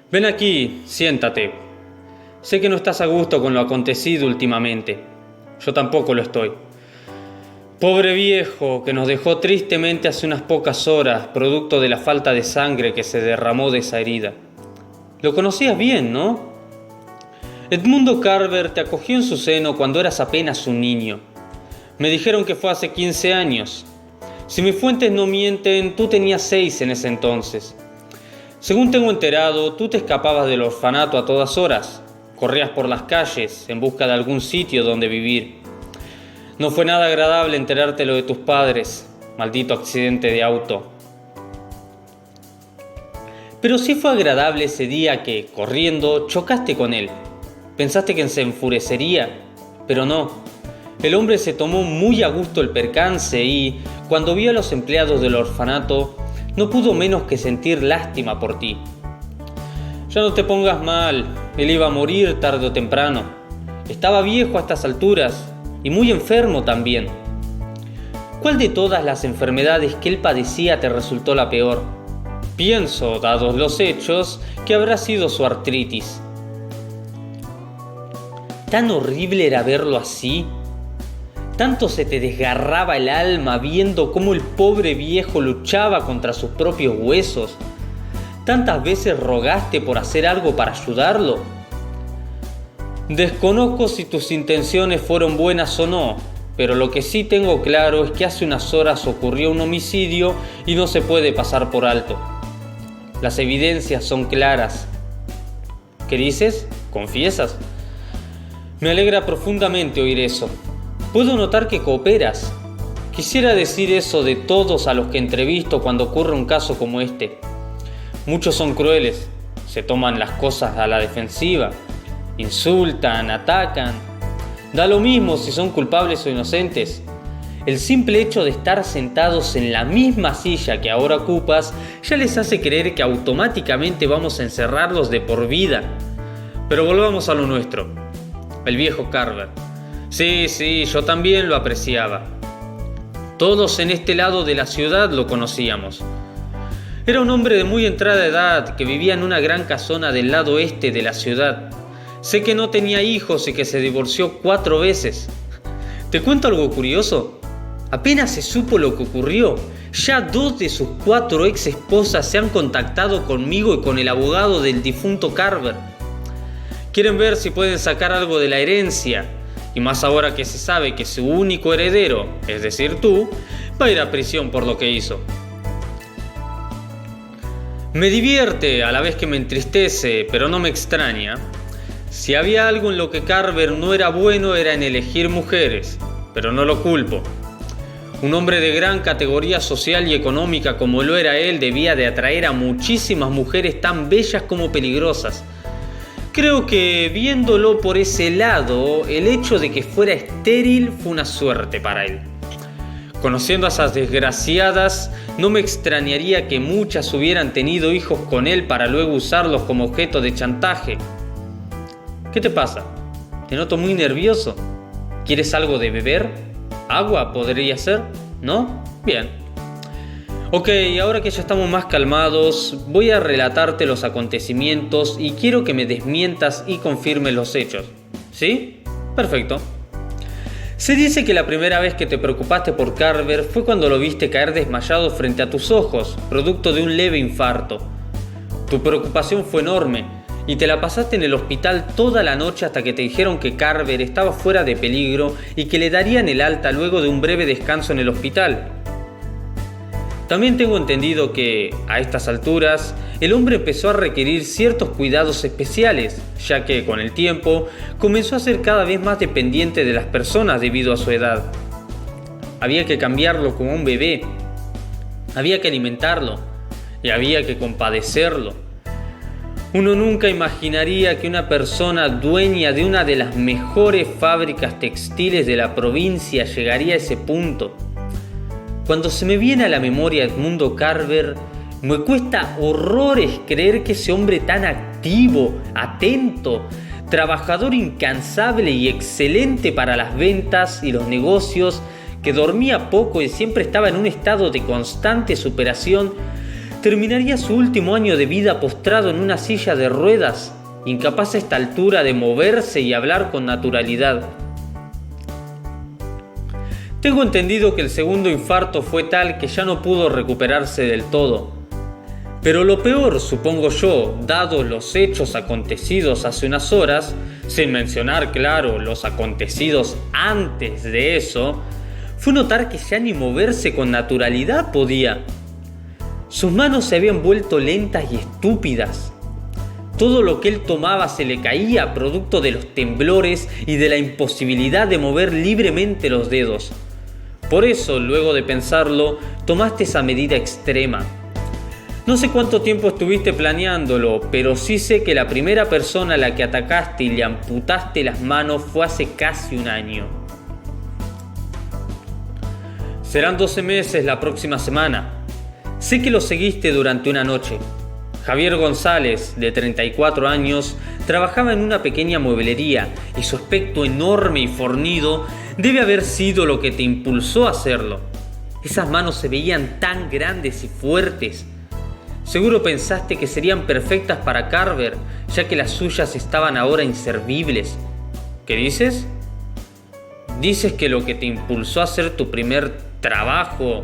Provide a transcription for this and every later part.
Ven aquí, siéntate. Sé que no estás a gusto con lo acontecido últimamente. Yo tampoco lo estoy. Pobre viejo que nos dejó tristemente hace unas pocas horas, producto de la falta de sangre que se derramó de esa herida. Lo conocías bien, ¿no? Edmundo Carver te acogió en su seno cuando eras apenas un niño. Me dijeron que fue hace 15 años. Si mis fuentes no mienten, tú tenías 6 en ese entonces. Según tengo enterado, tú te escapabas del orfanato a todas horas. Corrías por las calles en busca de algún sitio donde vivir. No fue nada agradable enterarte lo de tus padres, maldito accidente de auto. Pero sí fue agradable ese día que, corriendo, chocaste con él. Pensaste que se enfurecería, pero no. El hombre se tomó muy a gusto el percance y, cuando vio a los empleados del orfanato, no pudo menos que sentir lástima por ti. Ya no te pongas mal, él iba a morir tarde o temprano. Estaba viejo a estas alturas y muy enfermo también. ¿Cuál de todas las enfermedades que él padecía te resultó la peor? Pienso, dados los hechos, que habrá sido su artritis. ¿Tan horrible era verlo así? ¿Tanto se te desgarraba el alma viendo cómo el pobre viejo luchaba contra sus propios huesos? ¿Tantas veces rogaste por hacer algo para ayudarlo? Desconozco si tus intenciones fueron buenas o no, pero lo que sí tengo claro es que hace unas horas ocurrió un homicidio y no se puede pasar por alto. Las evidencias son claras. ¿Qué dices? ¿Confiesas? Me alegra profundamente oír eso. Puedo notar que cooperas. Quisiera decir eso de todos a los que entrevisto cuando ocurre un caso como este. Muchos son crueles, se toman las cosas a la defensiva, insultan, atacan. Da lo mismo si son culpables o inocentes. El simple hecho de estar sentados en la misma silla que ahora ocupas ya les hace creer que automáticamente vamos a encerrarlos de por vida. Pero volvamos a lo nuestro. El viejo Carver. Sí, yo también lo apreciaba. Todos en este lado de la ciudad lo conocíamos. Era un hombre de muy entrada edad que vivía en una gran casona del lado este de la ciudad. Sé que no tenía hijos y que se divorció 4 veces. ¿Te cuento algo curioso? Apenas se supo lo que ocurrió, ya 2 de sus 4 ex esposas se han contactado conmigo y con el abogado del difunto Carver. Quieren ver si pueden sacar algo de la herencia, y más ahora que se sabe que su único heredero, es decir tú, va a ir a prisión por lo que hizo. Me divierte a la vez que me entristece, pero no me extraña. Si había algo en lo que Carver no era bueno era en elegir mujeres, pero no lo culpo. Un hombre de gran categoría social y económica como lo era él debía de atraer a muchísimas mujeres tan bellas como peligrosas. Creo que viéndolo por ese lado, el hecho de que fuera estéril fue una suerte para él. Conociendo a esas desgraciadas, no me extrañaría que muchas hubieran tenido hijos con él para luego usarlos como objeto de chantaje. ¿Qué te pasa? Te noto muy nervioso. ¿Quieres algo de beber? ¿Agua podría ser? ¿No? Bien. Ok, ahora que ya estamos más calmados, voy a relatarte los acontecimientos y quiero que me desmientas y confirmes los hechos. ¿Sí? Perfecto. Se dice que la primera vez que te preocupaste por Carver fue cuando lo viste caer desmayado frente a tus ojos, producto de un leve infarto. Tu preocupación fue enorme y te la pasaste en el hospital toda la noche hasta que te dijeron que Carver estaba fuera de peligro y que le darían el alta luego de un breve descanso en el hospital. También tengo entendido que, a estas alturas, el hombre empezó a requerir ciertos cuidados especiales, ya que, con el tiempo, comenzó a ser cada vez más dependiente de las personas debido a su edad. Había que cambiarlo como un bebé, había que alimentarlo y había que compadecerlo. Uno nunca imaginaría que una persona dueña de una de las mejores fábricas textiles de la provincia llegaría a ese punto. Cuando se me viene a la memoria Edmundo Carver, me cuesta horrores creer que ese hombre tan activo, atento, trabajador incansable y excelente para las ventas y los negocios, que dormía poco y siempre estaba en un estado de constante superación, terminaría su último año de vida postrado en una silla de ruedas, incapaz a esta altura de moverse y hablar con naturalidad. Tengo entendido que el segundo infarto fue tal que ya no pudo recuperarse del todo. Pero lo peor, supongo yo, dados los hechos acontecidos hace unas horas, sin mencionar, claro, los acontecidos antes de eso, fue notar que ya ni moverse con naturalidad podía. Sus manos se habían vuelto lentas y estúpidas. Todo lo que él tomaba se le caía, producto de los temblores y de la imposibilidad de mover libremente los dedos. Por eso, luego de pensarlo, tomaste esa medida extrema. No sé cuánto tiempo estuviste planeándolo, pero sí sé que la primera persona a la que atacaste y le amputaste las manos fue hace casi un año. Serán 12 meses la próxima semana. Sé que lo seguiste durante una noche. Javier González, de 34 años, trabajaba en una pequeña mueblería y su aspecto enorme y fornido debe haber sido lo que te impulsó a hacerlo. Esas manos se veían tan grandes y fuertes. Seguro pensaste que serían perfectas para Carver, ya que las suyas estaban ahora inservibles. ¿Qué dices? ¿Dices que lo que te impulsó a hacer tu primer trabajo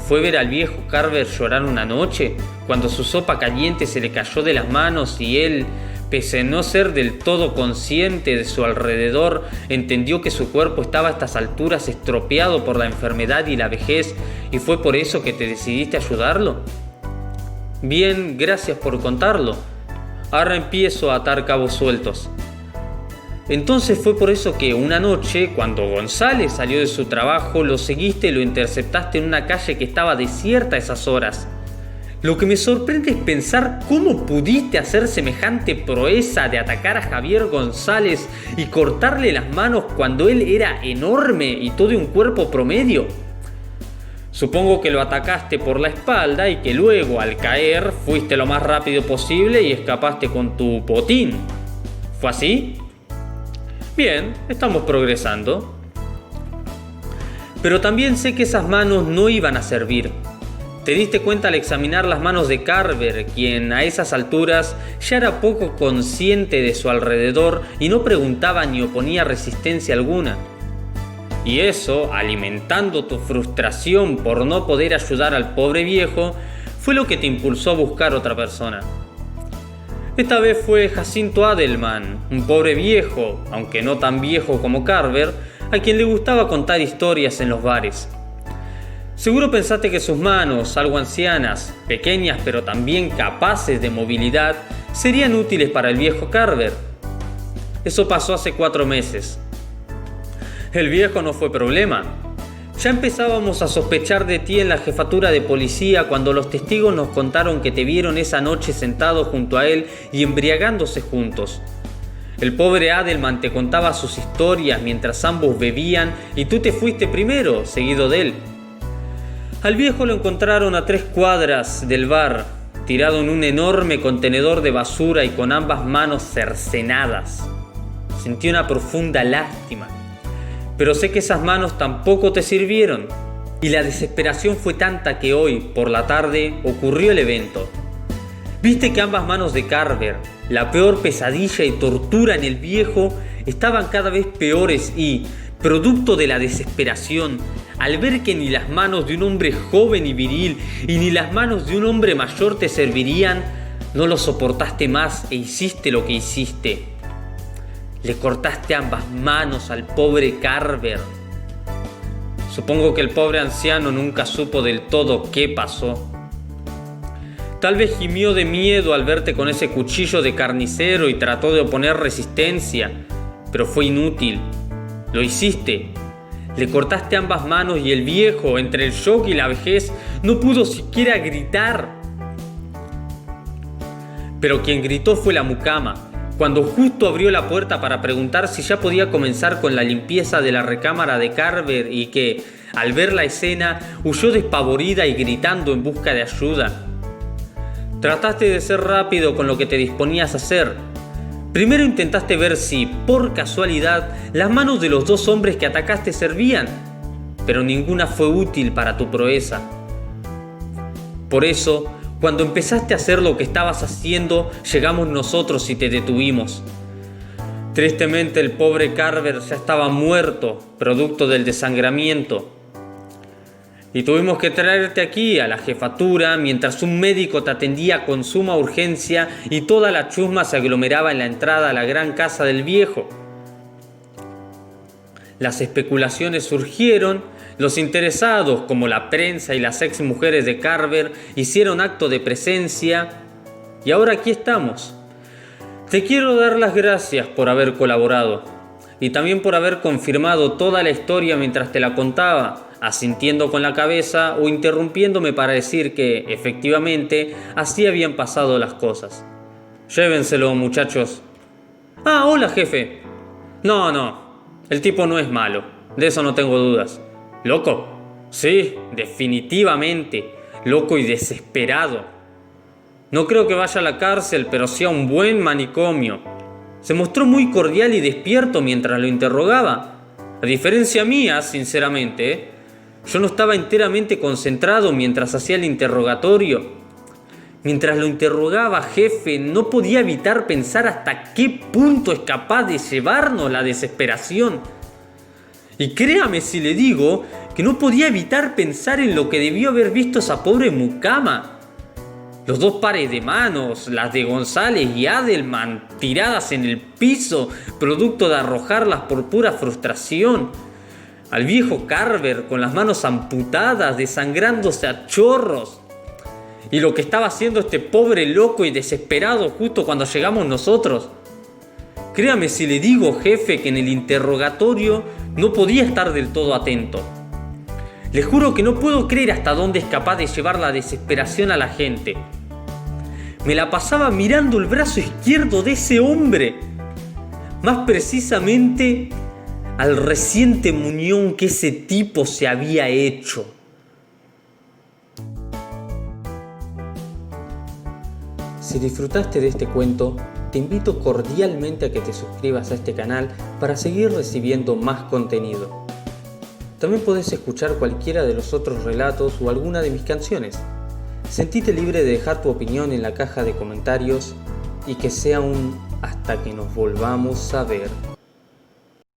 fue ver al viejo Carver llorar una noche, cuando su sopa caliente se le cayó de las manos y él, pese a no ser del todo consciente de su alrededor, entendió que su cuerpo estaba a estas alturas estropeado por la enfermedad y la vejez, y fue por eso que te decidiste a ayudarlo? Bien, gracias por contarlo. Ahora empiezo a atar cabos sueltos. Entonces fue por eso que una noche, cuando González salió de su trabajo, lo seguiste y lo interceptaste en una calle que estaba desierta a esas horas. Lo que me sorprende es pensar cómo pudiste hacer semejante proeza de atacar a Javier González y cortarle las manos cuando él era enorme y todo de un cuerpo promedio. Supongo que lo atacaste por la espalda y que luego, al caer, fuiste lo más rápido posible y escapaste con tu botín. ¿Fue así? Bien, estamos progresando. Pero también sé que esas manos no iban a servir. Te diste cuenta al examinar las manos de Carver, quien a esas alturas ya era poco consciente de su alrededor y no preguntaba ni oponía resistencia alguna. Y eso, alimentando tu frustración por no poder ayudar al pobre viejo, fue lo que te impulsó a buscar otra persona. Esta vez fue Jacinto Adelman, un pobre viejo, aunque no tan viejo como Carver, a quien le gustaba contar historias en los bares. Seguro pensaste que sus manos, algo ancianas, pequeñas pero también capaces de movilidad, serían útiles para el viejo Carver. Eso pasó hace 4 meses. El viejo no fue problema. Ya empezábamos a sospechar de ti en la jefatura de policía cuando los testigos nos contaron que te vieron esa noche sentado junto a él y embriagándose juntos. El pobre Adelman te contaba sus historias mientras ambos bebían y tú te fuiste primero, seguido de él. Al viejo lo encontraron a 3 cuadras del bar, tirado en un enorme contenedor de basura y con ambas manos cercenadas. Sentí una profunda lástima. Pero sé que esas manos tampoco te sirvieron, y la desesperación fue tanta que hoy, por la tarde, ocurrió el evento. Viste que ambas manos de Carver, la peor pesadilla y tortura en el viejo, estaban cada vez peores y, producto de la desesperación, al ver que ni las manos de un hombre joven y viril y ni las manos de un hombre mayor te servirían, no lo soportaste más e hiciste lo que hiciste. Le cortaste ambas manos al pobre Carver. Supongo que el pobre anciano nunca supo del todo qué pasó. Tal vez gimió de miedo al verte con ese cuchillo de carnicero y trató de oponer resistencia, pero fue inútil. Lo hiciste. Le cortaste ambas manos y el viejo, entre el shock y la vejez, no pudo siquiera gritar. Pero quien gritó fue la mucama, cuando justo abrió la puerta para preguntar si ya podía comenzar con la limpieza de la recámara de Carver y que, al ver la escena, huyó despavorida y gritando en busca de ayuda. Trataste de ser rápido con lo que te disponías a hacer. Primero intentaste ver si, por casualidad, las manos de los 2 hombres que atacaste servían, pero ninguna fue útil para tu proeza. Por eso, Cuando empezaste a hacer lo que estabas haciendo, llegamos nosotros y te detuvimos. Tristemente el pobre Carver ya estaba muerto, producto del desangramiento. Y tuvimos que traerte aquí a la jefatura mientras un médico te atendía con suma urgencia y toda la chusma se aglomeraba en la entrada a la gran casa del viejo. Las especulaciones surgieron, los interesados, como la prensa y las ex mujeres de Carver, hicieron acto de presencia y ahora aquí estamos. Te quiero dar las gracias por haber colaborado y también por haber confirmado toda la historia mientras te la contaba, asintiendo con la cabeza o interrumpiéndome para decir que, efectivamente, así habían pasado las cosas. Llévenselo, muchachos. Ah, hola, jefe. No, el tipo no es malo, de eso no tengo dudas. ¿Loco? Sí, definitivamente, loco y desesperado. No creo que vaya a la cárcel, pero sí a un buen manicomio. Se mostró muy cordial y despierto mientras lo interrogaba. A diferencia mía, sinceramente, yo no estaba enteramente concentrado mientras hacía el interrogatorio. Mientras lo interrogaba, jefe, no podía evitar pensar hasta qué punto es capaz de llevarnos la desesperación. Y créame si le digo que no podía evitar pensar en lo que debió haber visto esa pobre mucama. Los dos pares de manos, las de González y Adelman, tiradas en el piso, producto de arrojarlas por pura frustración. Al viejo Carver con las manos amputadas, desangrándose a chorros. Y lo que estaba haciendo este pobre loco y desesperado justo cuando llegamos nosotros. Créame si le digo, jefe, que en el interrogatorio no podía estar del todo atento. Le juro que no puedo creer hasta dónde es capaz de llevar la desesperación a la gente. Me la pasaba mirando el brazo izquierdo de ese hombre. Más precisamente al reciente muñón que ese tipo se había hecho. Si disfrutaste de este cuento, te invito cordialmente a que te suscribas a este canal para seguir recibiendo más contenido. También podés escuchar cualquiera de los otros relatos o alguna de mis canciones. Sentite libre de dejar tu opinión en la caja de comentarios y que sea un hasta que nos volvamos a ver.